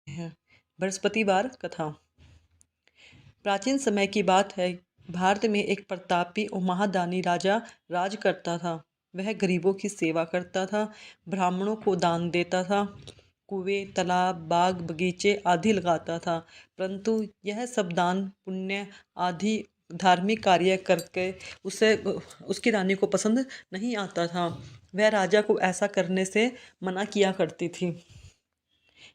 हैं। बृहस्पतिवार कथा। प्राचीन समय की बात है। भारत में एक प्रतापी और महादानी राजा राज करता था। वह गरीबों की सेवा करता था, ब्राह्मणों को दान देता था, कुएं, तालाब, बाग बगीचे आदि लगाता था। परंतु यह सब दान पुण्य आदि धार्मिक कार्य करके उसे उसकी रानी को पसंद नहीं आता था। वह राजा को ऐसा करने से मना किया करती थी।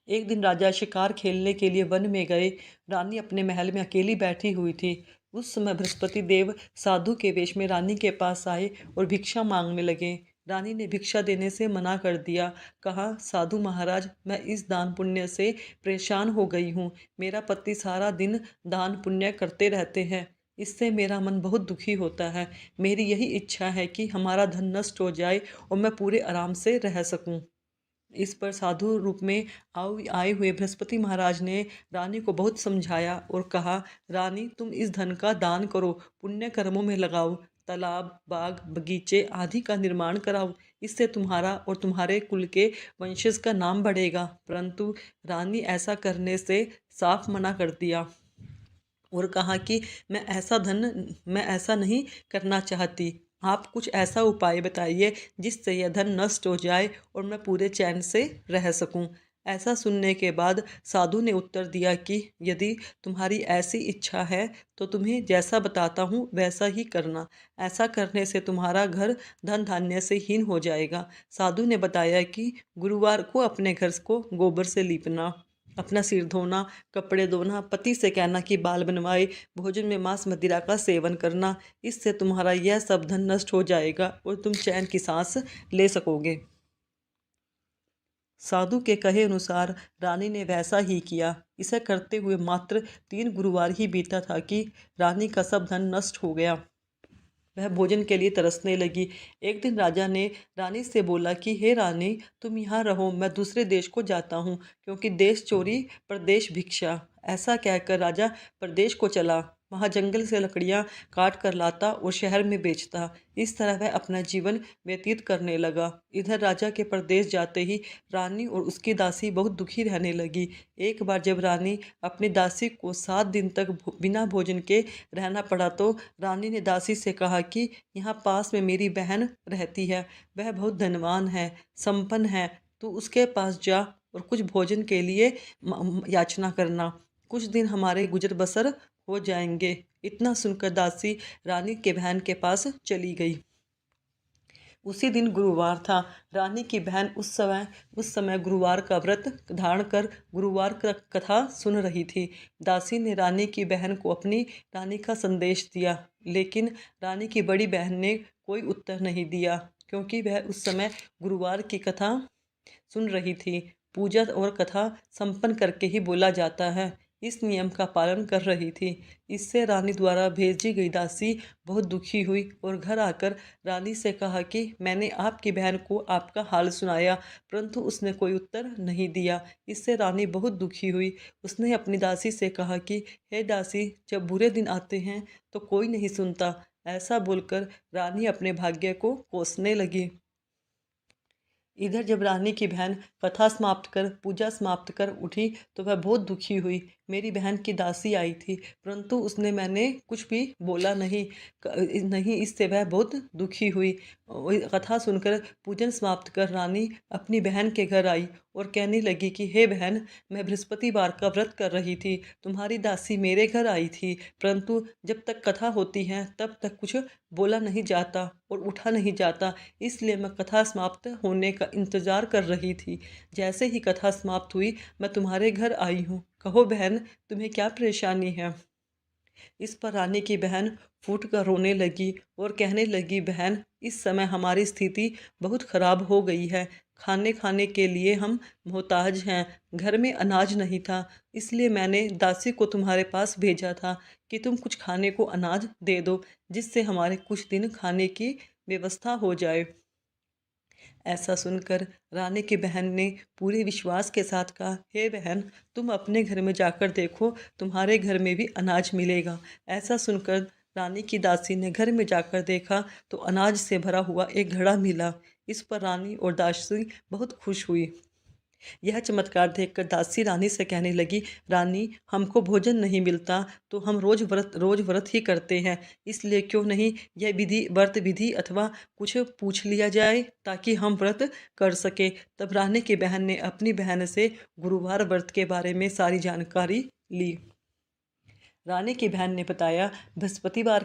एक दिन राजा शिकार खेलने के लिए वन में गए। रानी अपने महल में अकेली बैठी हुई थी। उस समय बृहस्पति देव साधु के वेश में रानी के पास आए और भिक्षा मांगने लगे। रानी ने भिक्षा देने से मना कर दिया। कहा, साधु महाराज, मैं इस दान पुण्य से परेशान हो गई हूँ। मेरा पति सारा दिन दान पुण्य करते रहते हैं। इससे मेरा मन बहुत दुखी होता है। मेरी यही इच्छा है कि हमारा धन नष्ट हो जाए और मैं पूरे आराम से रह सकूं। इस पर साधु रूप में आए हुए बृहस्पति महाराज ने रानी को बहुत समझाया और कहा, रानी, तुम इस धन का दान करो, पुण्य कर्मों में लगाओ, तालाब, बाग बगीचे आदि का निर्माण कराओ। इससे तुम्हारा और तुम्हारे कुल के वंशज का नाम बढ़ेगा। परंतु रानी ऐसा करने से साफ मना कर दिया और कहा कि मैं ऐसा नहीं करना चाहती। आप कुछ ऐसा उपाय बताइए जिससे यह धन नष्ट हो जाए और मैं पूरे चैन से रह सकूं। ऐसा सुनने के बाद साधु ने उत्तर दिया कि यदि तुम्हारी ऐसी इच्छा है तो तुम्हें जैसा बताता हूँ वैसा ही करना। ऐसा करने से तुम्हारा घर धन धान्य से हीन हो जाएगा। साधु ने बताया कि गुरुवार को अपने घर को गोबर से लीपना, अपना सिर धोना, कपड़े धोना, पति से कहना कि बाल बनवाए, भोजन में मांस मदिरा का सेवन करना। इससे तुम्हारा यह सब धन नष्ट हो जाएगा और तुम चैन की सांस ले सकोगे। साधु के कहे अनुसार रानी ने वैसा ही किया। इसे करते हुए मात्र 3 गुरुवार ही बीता था कि रानी का सब धन नष्ट हो गया। वह भोजन के लिए तरसने लगी। एक दिन राजा ने रानी से बोला कि हे रानी, तुम यहाँ रहो, मैं दूसरे देश को जाता हूँ, क्योंकि देश चोरी परदेश भिक्षा। ऐसा कहकर राजा परदेश को चला। वहाँ जंगल से लकड़ियाँ काट कर लाता और शहर में बेचता। इस तरह वह अपना जीवन व्यतीत करने लगा। इधर राजा के परदेश जाते ही रानी और उसकी दासी बहुत दुखी रहने लगी। एक बार जब रानी अपनी दासी को 7 दिन तक बिना भोजन के रहना पड़ा तो रानी ने दासी से कहा कि यहाँ पास में मेरी बहन रहती है। वह बहुत धनवान है, संपन्न है। तू उसके पास जा और कुछ भोजन के लिए याचना करना। कुछ दिन हमारे गुजर बसर हो जाएंगे। इतना सुनकर दासी रानी के बहन के पास चली गई। उसी दिन गुरुवार था। रानी की बहन उस समय गुरुवार का व्रत धारण कर गुरुवार का कथा सुन रही थी। दासी ने रानी की बहन को अपनी रानी का संदेश दिया, लेकिन रानी की बड़ी बहन ने कोई उत्तर नहीं दिया, क्योंकि वह उस समय गुरुवार की कथा सुन रही थी। पूजा और कथा संपन्न करके ही बोला जाता है, इस नियम का पालन कर रही थी। इससे रानी द्वारा भेजी गई दासी बहुत दुखी हुई और घर आकर रानी से कहा कि मैंने आपकी बहन को आपका हाल सुनाया, परंतु उसने कोई उत्तर नहीं दिया। इससे रानी बहुत दुखी हुई। उसने अपनी दासी से कहा कि हे दासी, जब बुरे दिन आते हैं तो कोई नहीं सुनता। ऐसा बोलकर रानी अपने भाग्य को कोसने लगी। इधर जब रानी की बहन कथा समाप्त कर पूजा समाप्त कर उठी तो वह बहुत दुखी हुई। मेरी बहन की दासी आई थी, परंतु उसने मैंने कुछ भी बोला नहीं। नहीं, इससे वह बहुत दुखी हुई। कथा सुनकर पूजन समाप्त कर रानी अपनी बहन के घर आई और कहने लगी कि हे बहन, मैं बृहस्पतिवार का व्रत कर रही थी। तुम्हारी दासी मेरे घर आई थी, परंतु जब तक कथा होती है तब तक कुछ बोला नहीं जाता और उठा नहीं जाता। इसलिए मैं कथा समाप्त होने का इंतज़ार कर रही थी। जैसे ही कथा समाप्त हुई मैं तुम्हारे घर आई हूँ। कहो बहन, तुम्हें क्या परेशानी है। इस पर रानी की बहन फूट कर रोने लगी और कहने लगी, बहन, इस समय हमारी स्थिति बहुत खराब हो गई है। खाने खाने के लिए हम मोहताज हैं। घर में अनाज नहीं था, इसलिए मैंने दासी को तुम्हारे पास भेजा था कि तुम कुछ खाने को अनाज दे दो, जिससे हमारे कुछ दिन खाने की व्यवस्था हो जाए। ऐसा सुनकर रानी की बहन ने पूरे विश्वास के साथ कहा, हे बहन, तुम अपने घर में जाकर देखो, तुम्हारे घर में भी अनाज मिलेगा। ऐसा सुनकर रानी की दासी ने घर में जाकर देखा तो अनाज से भरा हुआ एक घड़ा मिला। इस पर रानी और दासी बहुत खुश हुई। यह चमत्कार देखकर दासी रानी से कहने लगी, रानी, हमको भोजन नहीं मिलता तो हम रोज व्रत ही करते हैं, इसलिए क्यों नहीं यह व्रत विधि अथवा कुछ पूछ लिया जाए ताकि हम व्रत कर सके। तब रानी की बहन ने अपनी बहन से गुरुवार व्रत के बारे में सारी जानकारी ली। रानी की बहन ने बताया, बृहस्पतिवार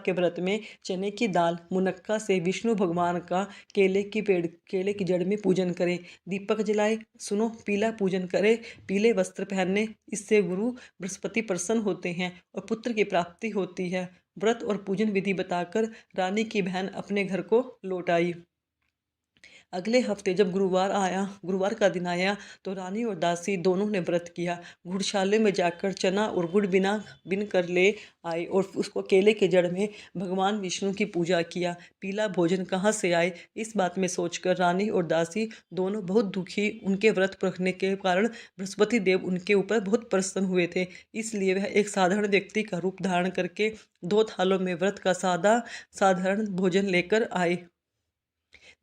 के व्रत में चने की दाल मुनक्का से विष्णु भगवान का केले की जड़ में पूजन करें, दीपक जलाए, सुनो, पीला पूजन करें, पीले वस्त्र पहनने, इससे गुरु बृहस्पति प्रसन्न होते हैं और पुत्र की प्राप्ति होती है। व्रत और पूजन विधि बताकर रानी की बहन अपने घर को लौट आई। अगले हफ्ते जब गुरुवार का दिन आया तो रानी और दासी दोनों ने व्रत किया। गुड़शाले में जाकर चना और गुड़ बिन कर ले आए और उसको केले के जड़ में भगवान विष्णु की पूजा किया। पीला भोजन कहाँ से आए, इस बात में सोचकर रानी और दासी दोनों बहुत दुखी। उनके व्रत रखने के कारण बृहस्पति देव उनके ऊपर बहुत प्रसन्न हुए थे, इसलिए वह एक साधारण व्यक्ति का रूप धारण करके 2 थालों में व्रत का साधारण भोजन लेकर आए।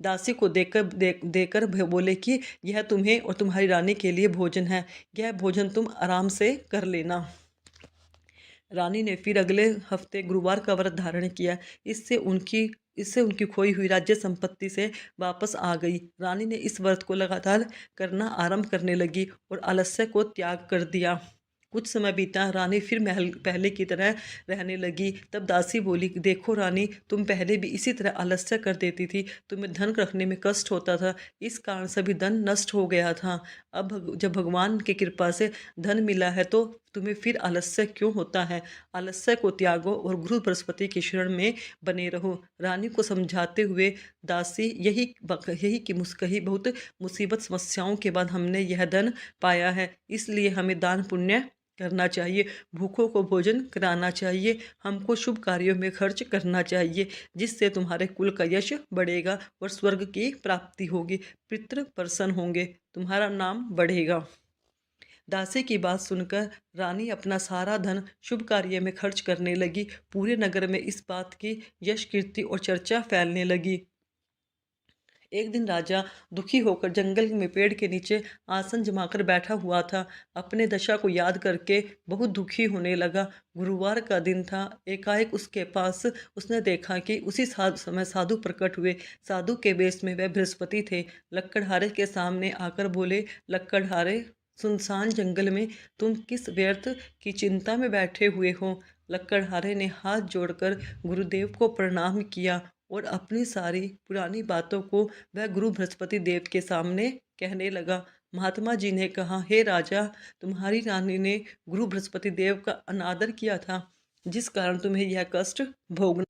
दासी को देकर बोले कि यह तुम्हें और तुम्हारी रानी के लिए भोजन है, यह भोजन तुम आराम से कर लेना। रानी ने फिर अगले हफ्ते गुरुवार का व्रत धारण किया। इससे उनकी खोई हुई राज्य संपत्ति से वापस आ गई। रानी ने इस व्रत को लगातार करना आरंभ करने लगी और आलस्य को त्याग कर दिया। कुछ समय बीता, रानी फिर पहले की तरह रहने लगी। तब दासी बोली, देखो रानी, तुम पहले भी इसी तरह आलस्य कर देती थी, तुम्हें धन रखने में कष्ट होता था, इस कारण सभी धन नष्ट हो गया था। अब जब भगवान की कृपा से धन मिला है तो तुम्हें फिर आलस्य क्यों होता है। आलस्य को त्यागो और गुरु बृहस्पति की शरण में बने रहो। रानी को समझाते हुए दासी यही कि कही, बहुत मुसीबत समस्याओं के बाद हमने यह धन पाया है, इसलिए हमें दान पुण्य करना चाहिए, भूखों को भोजन कराना चाहिए, हमको शुभ कार्यों में खर्च करना चाहिए, जिससे तुम्हारे कुल का यश बढ़ेगा और स्वर्ग की प्राप्ति होगी, पितृ प्रसन्न होंगे, तुम्हारा नाम बढ़ेगा। दासी की बात सुनकर रानी अपना सारा धन शुभ कार्य में खर्च करने लगी। पूरे नगर में इस बात की यश कीर्ति और चर्चा फैलने लगी। एक दिन राजा दुखी होकर जंगल में पेड़ के नीचे आसन जमाकर बैठा हुआ था। अपने दशा को याद करके बहुत दुखी होने लगा। गुरुवार का दिन था। एकाएक उसके पास उसने देखा कि उसी समय साधु प्रकट हुए। साधु के वेश में वह बृहस्पति थे। लक्कड़हारे के सामने आकर बोले, लक्कड़हारे, सुनसान जंगल में तुम किस व्यर्थ की चिंता में बैठे हुए हो। लक्कड़हारे ने हाथ जोड़कर गुरुदेव को प्रणाम किया और अपनी सारी पुरानी बातों को वह गुरु बृहस्पति देव के सामने कहने लगा। महात्मा जी ने कहा, हे राजा, तुम्हारी रानी ने गुरु बृहस्पति देव का अनादर किया था, जिस कारण तुम्हें यह कष्ट भोगना।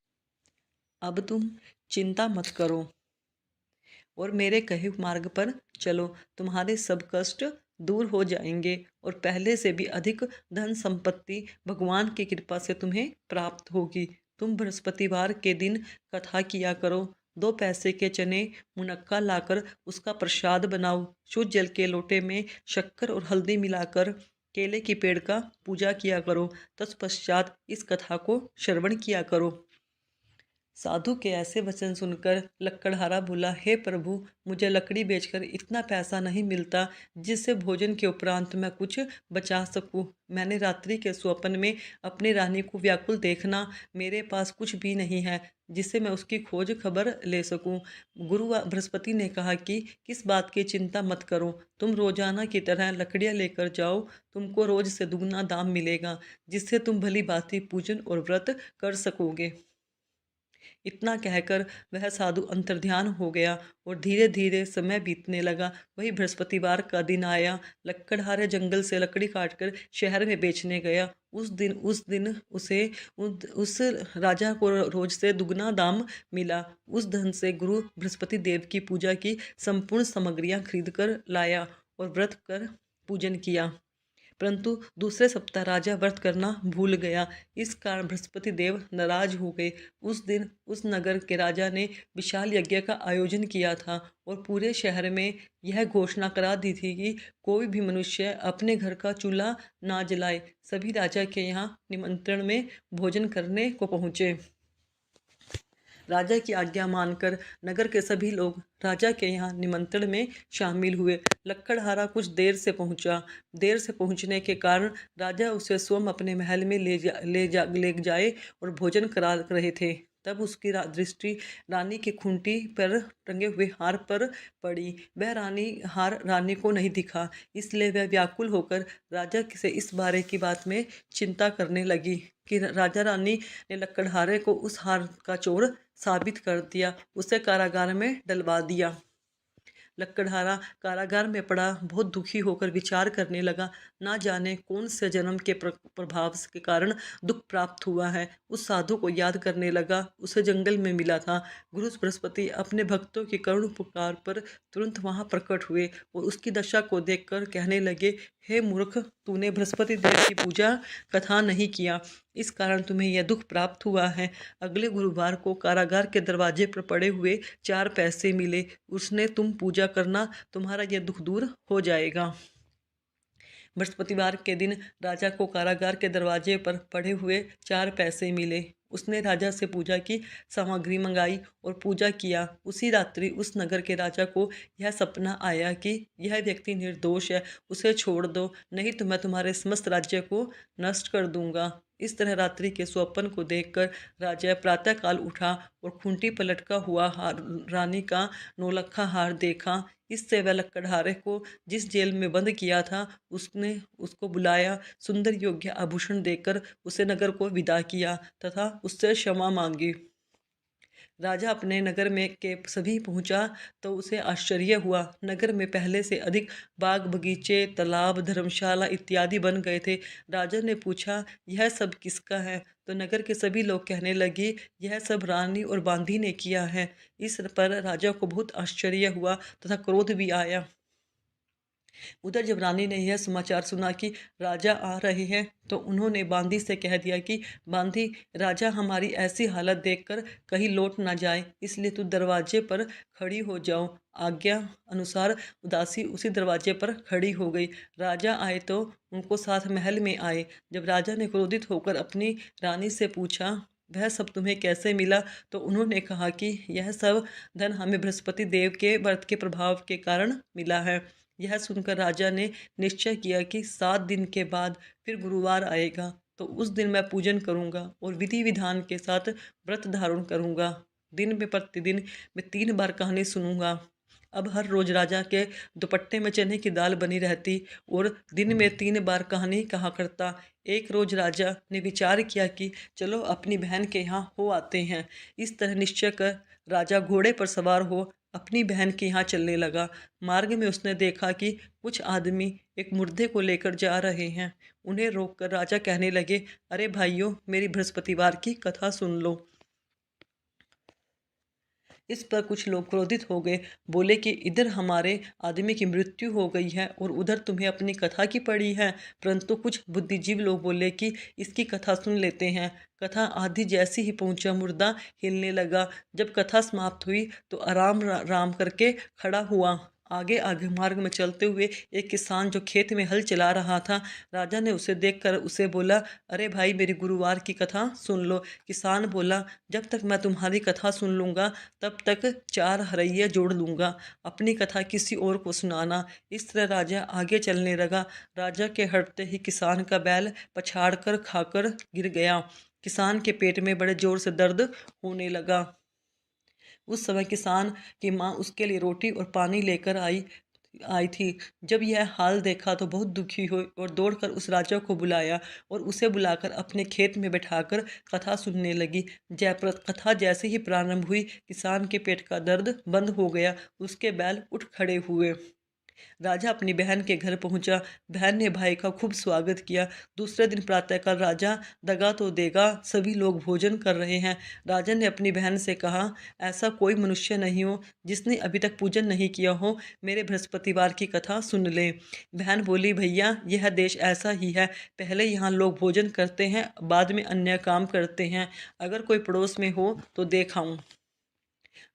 अब तुम चिंता मत करो और मेरे कहे मार्ग पर चलो, तुम्हारे सब कष्ट दूर हो जाएंगे और पहले से भी अधिक धन संपत्ति भगवान की कृपा से तुम्हें प्राप्त होगी। तुम बृहस्पतिवार के दिन कथा किया करो। 2 पैसे के चने मुनक्का लाकर उसका प्रसाद बनाओ। शुद्ध जल के लोटे में शक्कर और हल्दी मिलाकर केले की पेड़ का पूजा किया करो। तत्पश्चात इस कथा को श्रवण किया करो। साधु के ऐसे वचन सुनकर लक्कड़हारा बोला, हे प्रभु, मुझे लकड़ी बेचकर इतना पैसा नहीं मिलता जिससे भोजन के उपरांत मैं कुछ बचा सकूं। मैंने रात्रि के स्वप्न में अपनी रानी को व्याकुल देखना, मेरे पास कुछ भी नहीं है जिससे मैं उसकी खोज खबर ले सकूं। गुरु बृहस्पति ने कहा कि किस बात की चिंता मत करो, तुम रोजाना की तरह लकड़ियाँ लेकर जाओ, तुमको रोज से दुगना दाम मिलेगा, जिससे तुम भली भांति पूजन और व्रत कर सकोगे। इतना कहकर वह साधु अंतर्ध्यान हो गया और धीरे धीरे समय बीतने लगा। वही बृहस्पतिवार का दिन आया। लक्कड़हारे जंगल से लकड़ी काटकर शहर में बेचने गया। उस दिन उस राजा को रोज से दुगना दाम मिला। उस धन से गुरु बृहस्पति देव की पूजा की संपूर्ण सामग्रियां खरीद कर लाया और व्रत कर पूजन किया। परंतु दूसरे सप्ताह राजा व्रत करना भूल गया। इस कारण बृहस्पति देव नाराज हो गए। उस दिन उस नगर के राजा ने विशाल यज्ञ का आयोजन किया था और पूरे शहर में यह घोषणा करा दी थी कि कोई भी मनुष्य अपने घर का चूल्हा ना जलाए। सभी राजा के यहाँ निमंत्रण में भोजन करने को पहुँचे। राजा की आज्ञा मानकर नगर के सभी लोग राजा के यहाँ निमंत्रण में शामिल हुए। लक्कड़हारा कुछ देर से पहुंचा। देर से पहुंचने के कारण राजा उसे स्वयं अपने महल में ले जाए और भोजन करा रहे थे। तब उसकी दृष्टि रानी की खूंटी पर टंगे हुए हार पर पड़ी। वह हार रानी को नहीं दिखा, इसलिए वह व्याकुल होकर राजा से इस बारे की बात में चिंता करने लगी कि राजा रानी ने लक्कड़हारे को उस हार का चोर साबित कर दिया, उसे कारागार में डलवा दिया। लक्कड़हारा कारागार में पड़ा बहुत दुखी होकर विचार करने लगा, ना जाने कौन से जन्म के प्रभाव के कारण दुख प्राप्त हुआ है। उस साधु को याद करने लगा, उसे जंगल में मिला था। गुरु बृहस्पति अपने भक्तों की करुण पुकार पर तुरंत वहां प्रकट हुए और उसकी दशा को देखकर कहने लगे, हे मूर्ख, तूने बृहस्पति देव की पूजा कथा नहीं किया, इस कारण तुम्हें यह दुख प्राप्त हुआ है। अगले गुरुवार को कारागार के दरवाजे पर पड़े हुए 4 पैसे मिले, उसने तुम पूजा करना, तुम्हारा यह दुख दूर हो जाएगा। बृहस्पतिवार के दिन राजा को कारागार के दरवाजे पर पड़े हुए 4 पैसे मिले। उसने राजा से पूजा की सामग्री मंगाई और पूजा किया। उसी रात्रि उस नगर के राजा को यह सपना आया कि यह व्यक्ति निर्दोष है, उसे छोड़ दो, नहीं तो मैं तुम्हारे समस्त राज्य को नष्ट कर दूंगा। इस तरह रात्रि के स्वप्न को देखकर राजा प्रातःकाल उठा और खूंटी पर लटका हुआ रानी का नौलखा हार देखा। इससे वह लक्कड़हारे को जिस जेल में बंद किया था उसने उसको बुलाया, सुंदर योग्य आभूषण देकर उसे नगर को विदा किया तथा उससे क्षमा मांगी। राजा अपने नगर में के सभी पहुंचा तो उसे आश्चर्य हुआ। नगर में पहले से अधिक बाग बगीचे, तालाब, धर्मशाला इत्यादि बन गए थे। राजा ने पूछा, यह सब किसका है? तो नगर के सभी लोग कहने लगे, यह सब रानी और बांदी ने किया है। इस पर राजा को बहुत आश्चर्य हुआ तथा क्रोध भी आया। उधर जब रानी ने यह समाचार सुना कि राजा आ रहे हैं तो उन्होंने बांदी से कह दिया कि बांदी, राजा हमारी ऐसी हालत देखकर कहीं लौट ना जाए, इसलिए तू दरवाजे पर खड़ी हो जाओ। आज्ञा अनुसार उदासी उसी दरवाजे पर खड़ी हो गई। राजा आए तो उनको साथ महल में आए। जब राजा ने क्रोधित होकर अपनी रानी से पूछा, वह सब तुम्हें कैसे मिला? तो उन्होंने कहा कि यह सब धन हमें बृहस्पति देव के व्रत के प्रभाव के कारण मिला है। यह सुनकर राजा ने निश्चय किया कि 7 दिन के बाद फिर गुरुवार आएगा तो उस दिन मैं पूजन करूंगा और विधि विधान के साथ व्रत धारण करूंगा। दिन में प्रतिदिन मैं 3 बार कहानी सुनूंगा। अब हर रोज राजा के दुपट्टे में चने की दाल बनी रहती और दिन में 3 बार कहानी कहा करता। एक रोज राजा ने विचार किया कि चलो अपनी बहन के यहाँ हो आते हैं। इस तरह निश्चय कर राजा घोड़े पर सवार हो अपनी बहन के यहाँ चलने लगा। मार्ग में उसने देखा कि कुछ आदमी एक मुर्दे को लेकर जा रहे हैं। उन्हें रोककर राजा कहने लगे, अरे भाइयों, मेरी बृहस्पतिवार की कथा सुन लो। इस पर कुछ लोग क्रोधित हो गए, बोले कि इधर हमारे आदमी की मृत्यु हो गई है और उधर तुम्हें अपनी कथा की पड़ी है। परंतु कुछ बुद्धिजीवी लोग बोले कि इसकी कथा सुन लेते हैं। कथा आदि जैसी ही पहुंचा, मुर्दा हिलने लगा। जब कथा समाप्त हुई तो आराम राम करके खड़ा हुआ। आगे आगे मार्ग में चलते हुए एक किसान जो खेत में हल चला रहा था, राजा ने उसे देखकर उसे बोला, अरे भाई, मेरी गुरुवार की कथा सुन लो। किसान बोला, जब तक मैं तुम्हारी कथा सुन लूँगा तब तक 4 हरैये जोड़ लूँगा, अपनी कथा किसी और को सुनाना। इस तरह राजा आगे चलने लगा। राजा के हटते ही किसान का बैल पछाड़ कर खाकर गिर गया। किसान के पेट में बड़े जोर से दर्द होने लगा। उस समय किसान की माँ उसके लिए रोटी और पानी लेकर आई आई थी। जब यह हाल देखा तो बहुत दुखी हुई और दौड़कर उस राजा को बुलाया और उसे बुलाकर अपने खेत में बैठाकर कथा सुनने लगी। जयप्रद कथा जैसे ही प्रारंभ हुई, किसान के पेट का दर्द बंद हो गया, उसके बैल उठ खड़े हुए। राजा अपनी बहन के घर पहुंचा। बहन ने भाई का खूब स्वागत किया। दूसरे दिन प्रातःकाल राजा दगा तो देगा, सभी लोग भोजन कर रहे हैं। राजा ने अपनी बहन से कहा, ऐसा कोई मनुष्य नहीं हो जिसने अभी तक पूजन नहीं किया हो, मेरे बृहस्पतिवार की कथा सुन ले। बहन बोली, भैया, यह देश ऐसा ही है, पहले यहाँ लोग भोजन करते हैं, बाद में अन्य काम करते हैं। अगर कोई पड़ोस में हो तो देखाऊं।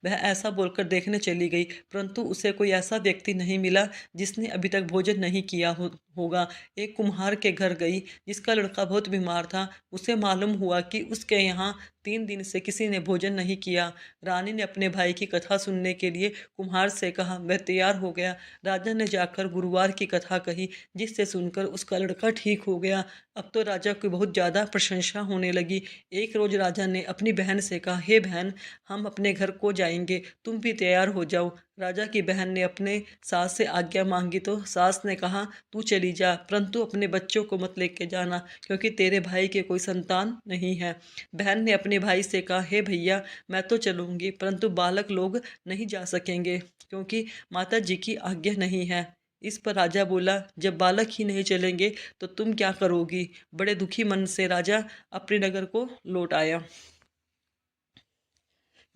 वह ऐसा बोलकर देखने चली गई, परंतु उसे कोई ऐसा व्यक्ति नहीं मिला जिसने अभी तक भोजन नहीं किया होगा। एक कुम्हार के घर गई जिसका लड़का बहुत बीमार था। उसे मालूम हुआ कि उसके यहाँ 3 दिन से किसी ने भोजन नहीं किया। रानी ने अपने भाई की कथा सुनने के लिए कुम्हार से कहा। वह तैयार हो गया। राजा ने जाकर गुरुवार की कथा कही, जिससे सुनकर उसका लड़का ठीक हो गया। अब तो राजा की बहुत ज़्यादा प्रशंसा होने लगी। एक रोज राजा ने अपनी बहन से कहा, हे बहन, हम अपने घर को जाएंगे, तुम भी तैयार हो जाओ। राजा की बहन ने अपने सास से आज्ञा मांगी तो सास ने कहा, तू चली जा, परंतु अपने बच्चों को मत लेके जाना, क्योंकि तेरे भाई के कोई संतान नहीं है। बहन ने अपने भाई से कहा, हे भैया, मैं तो चलूंगी, परंतु बालक लोग नहीं जा सकेंगे, क्योंकि माता जी की आज्ञा नहीं है। इस पर राजा बोला, जब बालक ही नहीं चलेंगे तो तुम क्या करोगी। बड़े दुखी मन से राजा अपने नगर को लौट आया।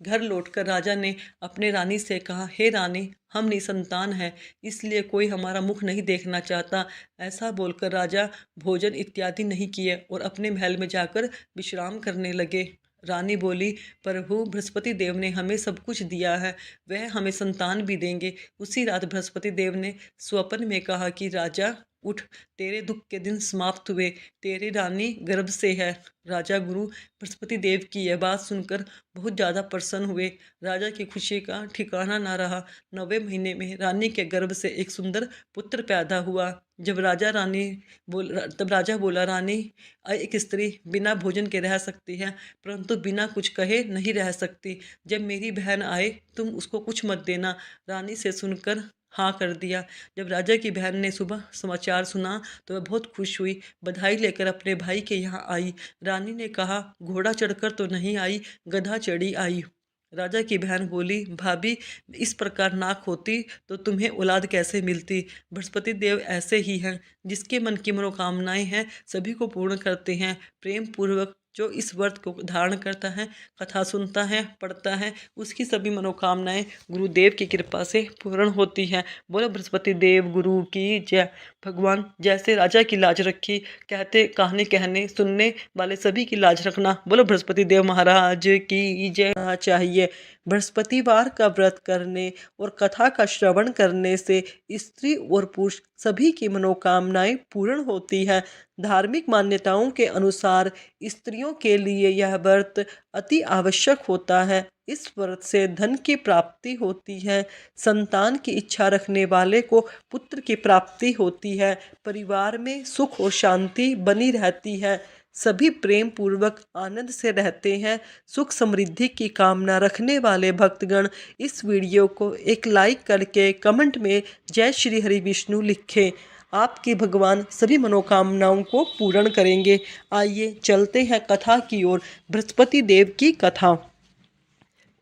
घर लौटकर राजा ने अपने रानी से कहा, हे रानी, हम निसंतान हैं, इसलिए कोई हमारा मुख नहीं देखना चाहता। ऐसा बोलकर राजा भोजन इत्यादि नहीं किए और अपने महल में जाकर विश्राम करने लगे। रानी बोली, प्रभु बृहस्पति देव ने हमें सब कुछ दिया है, वह हमें संतान भी देंगे। उसी रात बृहस्पति देव ने स्वप्न में कहा कि राजा उठ, तेरे दुख के दिन समाप्त हुए, तेरी रानी गर्भ से है। राजा गुरु बृहस्पति देव की यह बात सुनकर बहुत ज़्यादा प्रसन्न हुए। राजा की खुशी का ठिकाना न रहा। 9वें महीने में रानी के गर्भ से एक सुंदर पुत्र पैदा हुआ। तब राजा बोला, रानी, एक स्त्री बिना भोजन के रह सकती है, परंतु बिना कुछ कहे नहीं रह सकती। जब मेरी बहन आए तुम उसको कुछ मत देना। रानी से सुनकर हाँ कर दिया। जब राजा की बहन ने सुबह समाचार सुना तो वह बहुत खुश हुई, बधाई लेकर अपने भाई के यहाँ आई। रानी ने कहा, घोड़ा चढ़कर तो नहीं आई, गधा चढ़ी आई। राजा की बहन बोली, भाभी, इस प्रकार नाक होती तो तुम्हें औलाद कैसे मिलती। बृहस्पति देव ऐसे ही हैं, जिसके मन की मनोकामनाएं हैं सभी को पूर्ण करते हैं। प्रेम पूर्वक जो इस व्रत को धारण करता है, कथा सुनता है, पढ़ता है, उसकी सभी मनोकामनाएं गुरुदेव की कृपा से पूर्ण होती हैं। बोलो बृहस्पति देव गुरु की जय। भगवान जैसे राजा की लाज रखी, कहते कहानी कहने सुनने वाले सभी की लाज रखना। बोलो बृहस्पति देव महाराज की जय। चाहिए बृहस्पतिवार का व्रत करने और कथा का श्रवण करने से स्त्री और पुरुष सभी की मनोकामनाएं पूर्ण होती है। धार्मिक मान्यताओं के अनुसार स्त्रियों के लिए यह व्रत अति आवश्यक होता है। इस व्रत से धन की प्राप्ति होती है, संतान की इच्छा रखने वाले को पुत्र की प्राप्ति होती है, परिवार में सुख और शांति बनी रहती है, सभी प्रेम पूर्वक आनंद से रहते हैं। सुख समृद्धि की कामना रखने वाले भक्तगण इस वीडियो को एक लाइक करके कमेंट में जय श्री हरि विष्णु लिखें। आपके भगवान सभी मनोकामनाओं को पूर्ण करेंगे। आइए चलते हैं कथा की ओर। बृहस्पति देव की कथा।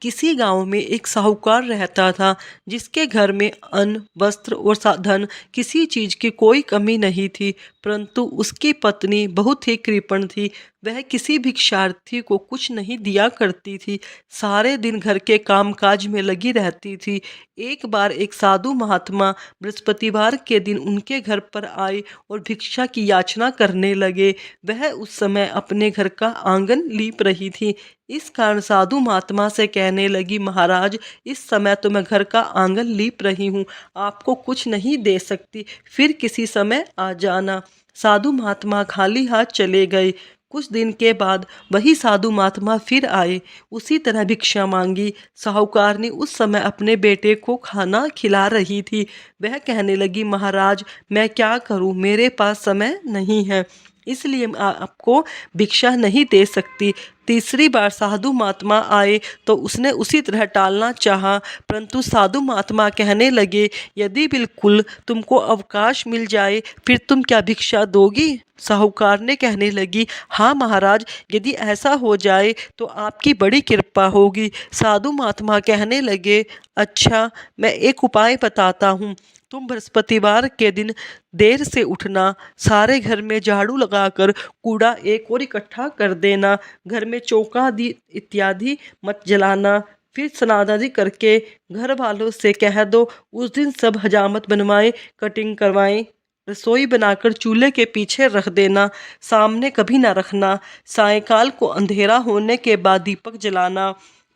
किसी गांव में एक साहूकार रहता था, जिसके घर में अन्न, वस्त्र और साधन किसी चीज की कोई कमी नहीं थी, परंतु उसकी पत्नी बहुत ही कृपण थी। वह किसी भिक्षार्थी को कुछ नहीं दिया करती थी, सारे दिन घर के कामकाज में लगी रहती थी। एक बार एक साधु महात्मा बृहस्पतिवार के दिन उनके घर पर आए और भिक्षा की याचना करने लगे। वह उस समय अपने घर का आंगन लीप रही थी। इस कारण साधु महात्मा से कहने लगी, महाराज, इस समय तो मैं घर का आंगन लीप रही हूँ, आपको कुछ नहीं दे सकती, फिर किसी समय आ जाना। साधु महात्मा खाली हाथ चले गए। कुछ दिन के बाद वही साधु महात्मा फिर आए, उसी तरह भिक्षा मांगी। साहूकार ने उस समय अपने बेटे को खाना खिला रही थी। वह कहने लगी, महाराज, मैं क्या करूं, मेरे पास समय नहीं है, इसलिए आपको भिक्षा नहीं दे सकती। तीसरी बार साधु महात्मा आए तो उसने उसी तरह टालना चाहा, परंतु साधु महात्मा कहने लगे, यदि बिल्कुल तुमको अवकाश मिल जाए फिर तुम क्या भिक्षा दोगी। साहूकार ने कहने लगी, हाँ महाराज, यदि ऐसा हो जाए तो आपकी बड़ी कृपा होगी। साधु महात्मा कहने लगे, अच्छा, मैं एक उपाय बताता हूँ। तुम बृहस्पतिवार के दिन देर से उठना, सारे घर में झाड़ू लगाकर कूड़ा एक और इकट्ठा कर देना, घर में चौका आदि इत्यादि मत जलाना। फिर स्नान आदि करके घर वालों से कह दो उस दिन सब हजामत बनवाएं, कटिंग करवाएं। रसोई बनाकर चूल्हे के पीछे रख देना, सामने कभी ना रखना। सायंकाल को अंधेरा होने के बाद दीपक जलाना,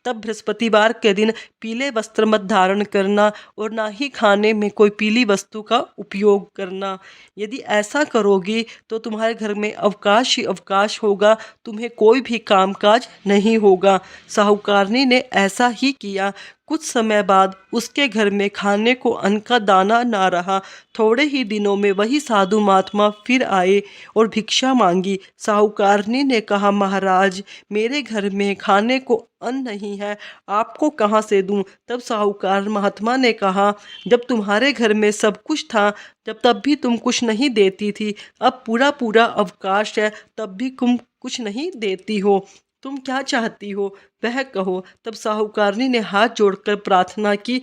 तब बृहस्पतिवार के दिन पीले वस्त्र मत धारण करना और ना ही खाने में कोई पीली वस्तु का उपयोग करना। यदि ऐसा करोगी तो तुम्हारे घर में अवकाश ही अवकाश होगा, तुम्हें कोई भी कामकाज नहीं होगा। साहूकारनी ने ऐसा ही किया। कुछ समय बाद उसके घर में खाने को अन्न का दाना ना रहा। थोड़े ही दिनों में वही साधु महात्मा फिर आए और भिक्षा मांगी। साहूकारनी ने कहा, महाराज, मेरे घर में खाने को अन्न नहीं है, आपको कहाँ से दूं? तब साहूकार महात्मा ने कहा, जब तुम्हारे घर में सब कुछ था जब तब भी तुम कुछ नहीं देती थी, अब पूरा पूरा अवकाश है तब भी तुम कुछ नहीं देती हो, तुम क्या चाहती हो वह कहो। तब साहूकारनी ने हाथ जोड़कर प्रार्थना की,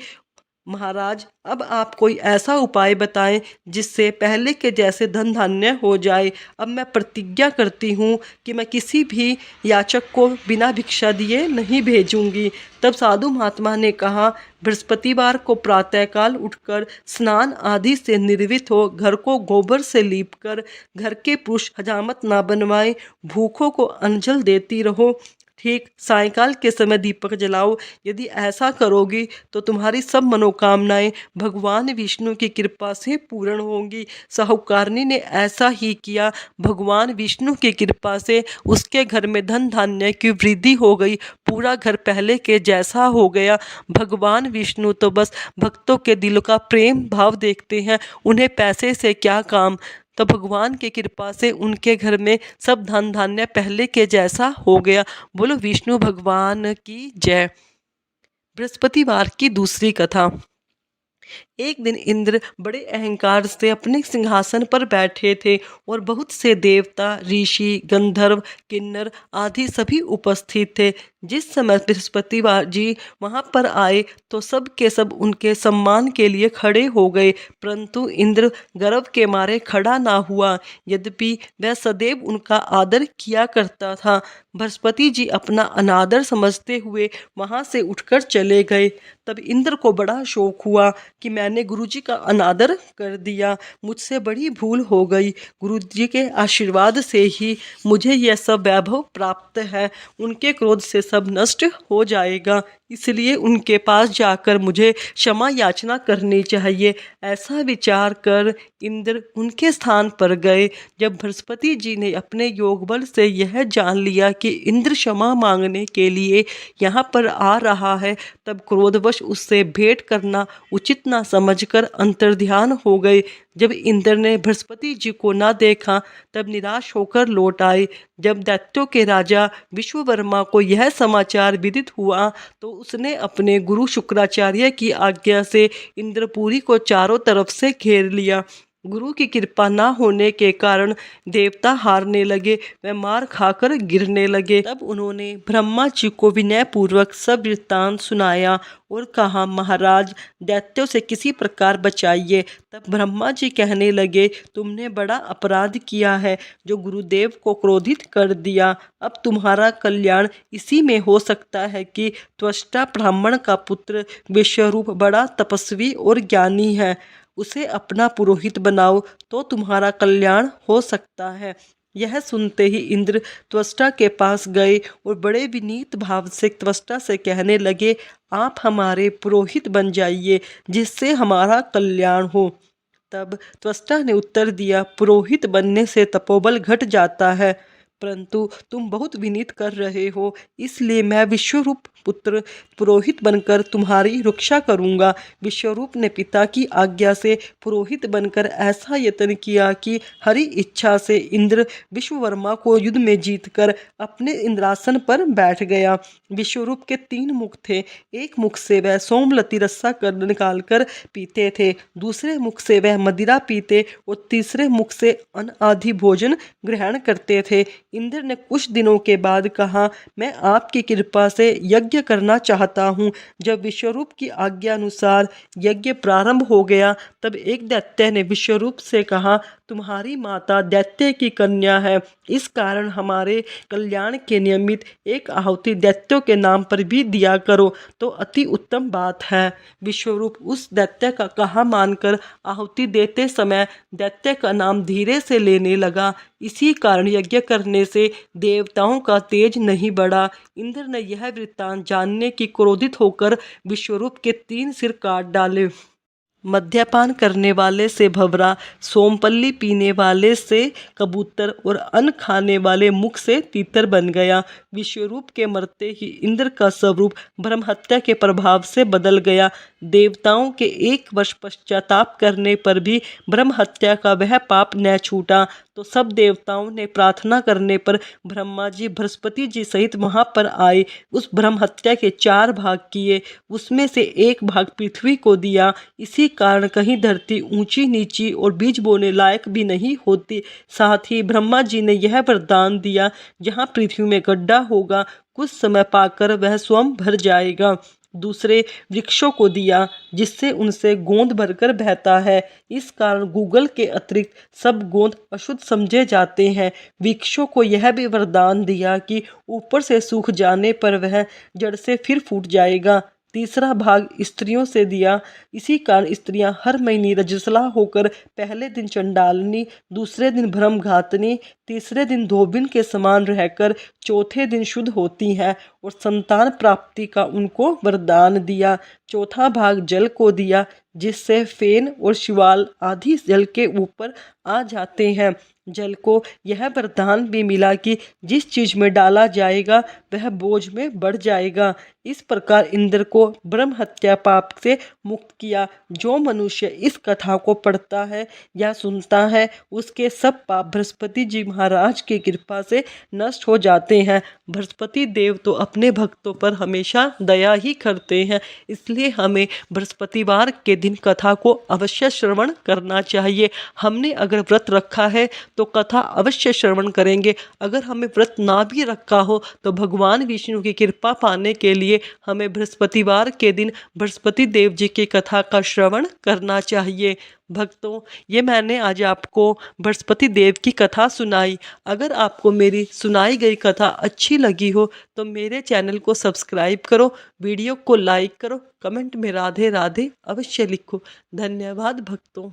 महाराज, अब आप कोई ऐसा उपाय बताएं जिससे पहले के जैसे धन धान्य हो जाए। अब मैं प्रतिज्ञा करती हूँ कि मैं किसी भी याचक को बिना भिक्षा दिए नहीं भेजूंगी। तब साधु महात्मा ने कहा, बृहस्पतिवार को प्रातःकाल उठकर स्नान आदि से निर्वित हो घर को गोबर से लीपकर घर के पुरुष हजामत ना बनवाएं, भूखों को अन्न देती रहो, ठीक सायंकाल के समय दीपक जलाओ। यदि ऐसा करोगी तो तुम्हारी सब मनोकामनाएं भगवान विष्णु की कृपा से पूर्ण होंगी। साहूकारनी ने ऐसा ही किया। भगवान विष्णु की कृपा से उसके घर में धन धान्य की वृद्धि हो गई, पूरा घर पहले के जैसा हो गया। भगवान विष्णु तो बस भक्तों के दिलों का प्रेम भाव देखते हैं, उन्हें पैसे से क्या काम। तो भगवान की कृपा से उनके घर में सब धन धान्य पहले के जैसा हो गया। बोलो विष्णु भगवान की जय। बृहस्पतिवार की दूसरी कथा। एक दिन इंद्र बड़े अहंकार से अपने सिंहासन पर बैठे थे और बहुत से देवता, ऋषि, गंधर्व, किन्नर आदि सभी उपस्थित थे। जिस समय बृहस्पतिवार जी वहां पर आए तो सब के सब उनके सम्मान के लिए खड़े हो गए, परंतु इंद्र गर्व के मारे खड़ा ना हुआ, यद्यपि वह सदैव उनका आदर किया करता था। बृहस्पति जी अपना अनादर समझते हुए वहां से उठकर चले गए। तब इंद्र को बड़ा शौक हुआ कि मैंने गुरुजी का अनादर कर दिया, मुझसे बड़ी भूल हो गई। गुरुजी के आशीर्वाद से ही मुझे यह सब वैभव प्राप्त है, उनके क्रोध से सब नष्ट हो जाएगा, इसलिए उनके पास जाकर मुझे क्षमा याचना करनी चाहिए। ऐसा विचार कर इंद्र उनके स्थान पर गए। जब बृहस्पति जी ने अपने योग बल से यह जान लिया कि इंद्र क्षमा मांगने के लिए यहाँ पर आ रहा है, तब क्रोधवश उससे भेंट करना उचित न समझकर अंतर्ध्यान हो गए। जब इंद्र ने बृहस्पति जी को न देखा तब निराश होकर लौट आए। जब दैत्यों के राजा विश्ववर्मा को यह समाचार विदित हुआ तो उसने अपने गुरु शुक्राचार्य की आज्ञा से इंद्रपुरी को चारों तरफ से घेर लिया। गुरु की कृपा न होने के कारण देवता हारने लगे, वे मार खाकर गिरने लगे। तब उन्होंने ब्रह्मा जी को विनय पूर्वक सब वृत्तांत सुनाया और कहा, महाराज, दैत्यों से किसी प्रकार बचाइए। तब ब्रह्मा जी कहने लगे, तुमने बड़ा अपराध किया है जो गुरुदेव को क्रोधित कर दिया। अब तुम्हारा कल्याण इसी में हो सकता है कि त्वष्टा ब्राह्मण का पुत्र विश्वरूप बड़ा तपस्वी और ज्ञानी है, उसे अपना पुरोहित बनाओ तो तुम्हारा कल्याण हो सकता है। यह सुनते ही इंद्र त्वष्टा के पास गए और बड़े विनीत भाव से त्वष्टा से कहने लगे, आप हमारे पुरोहित बन जाइए जिससे हमारा कल्याण हो। तब त्वष्टा ने उत्तर दिया, पुरोहित बनने से तपोबल घट जाता है, परंतु तुम बहुत विनीत कर रहे हो, इसलिए मैं विश्वरूप पुत्र पुरोहित बनकर तुम्हारी रक्षा करूंगा। विश्वरूप ने पिता की आज्ञा से पुरोहित बनकर ऐसा यत्न किया कि हरि इच्छा से इंद्र विश्ववर्मा को युद्ध में जीतकर अपने इंद्रासन पर बैठ गया। विश्वरूप के 3 मुख थे, एक मुख से वह सोमलती रस्सा कर निकाल कर पीते थे, दूसरे मुख से वह मदिरा पीते और तीसरे मुख से अन्न आदि भोजन ग्रहण करते थे। इंद्र ने कुछ दिनों के बाद कहा, मैं आपकी कृपा से यज्ञ करना चाहता हूँ। जब विश्वरूप की आज्ञा अनुसार यज्ञ प्रारंभ हो गया तब एक दैत्य ने विश्वरूप से कहा, तुम्हारी माता दैत्य की कन्या है, इस कारण हमारे कल्याण के नियमित एक आहुति दैत्यों के नाम पर भी दिया करो तो अति उत्तम बात है। विश्वरूप उस दैत्य का कहा मानकर आहुति देते समय दैत्य का नाम धीरे से लेने लगा। इसी कारण यज्ञ करने से देवताओं का तेज नहीं बढ़ा। इंद्र ने यह वृत्तांत जानने की क्रोधित होकर विश्वरूप के 3 सिर काट डाले। मद्यपान करने वाले से भंवरा, सोमपल्ली पीने वाले से कबूतर और अन्न खाने वाले मुख से तीतर बन गया। विश्वरूप के मरते ही इंद्र का स्वरूप ब्रह्महत्या के प्रभाव से बदल गया। देवताओं के 1 वर्ष पश्चाताप करने पर भी ब्रह्महत्या का वह पाप न छूटा तो सब देवताओं ने प्रार्थना करने पर ब्रह्मा जी बृहस्पति जी सहित वहां पर आए। उस ब्रह्महत्या के 4 भाग किए, उसमें से 1 भाग पृथ्वी को दिया। इसी कारण कहीं धरती ऊंची नीची और बीज बोने लायक भी नहीं होती। साथ ही ब्रह्मा जी ने यह वरदान दिया, जहाँ पृथ्वी में गड्ढा होगा कुछ समय पाकर वह स्वयं भर जाएगा। दूसरे वृक्षों को दिया जिससे उनसे गोंद भरकर बहता है। इस कारण गूगल के अतिरिक्त सब गोंद अशुद्ध समझे जाते हैं। वृक्षों को यह भी वरदान दिया कि ऊपर से सूख जाने पर वह जड़ से फिर फूट जाएगा। तीसरा भाग स्त्रियों से दिया। इसी कारण स्त्रियां हर महीने रजस्वला होकर पहले दिन चंडालनी, दूसरे दिन भ्रमघातनी, तीसरे दिन धोबिन के समान रहकर चौथे दिन शुद्ध होती हैं और संतान प्राप्ति का उनको वरदान दिया। चौथा भाग जल को दिया जिससे फेन और शिवाल आदि जल के ऊपर आ जाते हैं। जल को यह वरदान भी मिला कि जिस चीज में डाला जाएगा वह बोझ में बढ़ जाएगा। इस प्रकार इंद्र को ब्रह्म हत्या पाप से मुक्त किया। जो मनुष्य इस कथा को पढ़ता है या सुनता है उसके सब पाप बृहस्पति जी महाराज की कृपा से नष्ट हो जाते हैं। बृहस्पति देव तो अपने भक्तों पर हमेशा दया ही करते हैं, इसलिए हमें बृहस्पतिवार के दिन कथा को अवश्य श्रवण करना चाहिए। हमने अगर व्रत रखा है तो कथा अवश्य श्रवण करेंगे। अगर हमें व्रत ना भी रखा हो तो भगवान विष्णु की कृपा पाने के लिए हमें बृहस्पतिवार के दिन बृहस्पति देव जी की कथा का श्रवण करना चाहिए। भक्तों, ये मैंने आज आपको बृहस्पति देव की कथा सुनाई। अगर आपको मेरी सुनाई गई कथा अच्छी लगी हो तो मेरे चैनल को सब्सक्राइब करो, वीडियो को लाइक करो, कमेंट में राधे राधे अवश्य लिखो। धन्यवाद भक्तों।